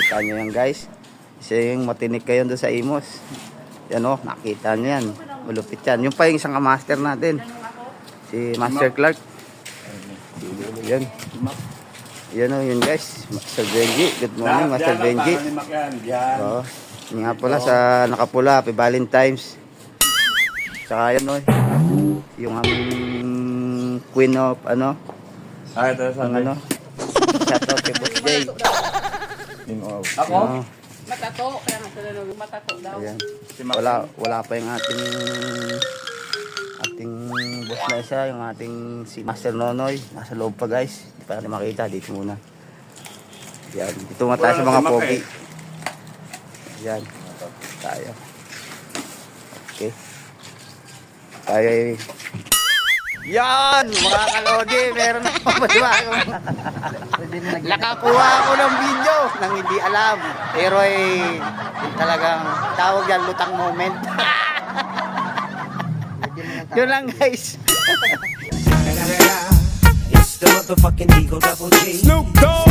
Kita nyo yan guys. Isa yung matinik kayo doon sa Imos. Yan o, nakita nyo yan. Malupit yan. Yung pa yung isang master natin. Si Master Clark. Yan. Yan o, yun guys. Master Benji. Good morning, Master Benji. Oo. Yun nga pala sa nakapula. Happy Valentine's. Tsaka yan o. Yung aming queen of ano. Ito sa Ano. Shoutout kay Boss Jay. Ako? Matato, kaya nga sila nung matato daw. Ayan. Wala pa yung ating boss na isa, yung ating si Master Nonoy. Nasa loob pa guys. Hindi pa natin makita. Dito muna. Ayan. Dito nga tayo sa mga pogi. Ayan. Tayo. Okay. Tayo ay... Yan! Mga kalodi, meron ako bagong nakakuha ako ng video nang hindi alam. Pero talagang tawag yan, lutang moment. Yun lang guys. It's the motherfucking Eagle Double G. Snoop Dogg.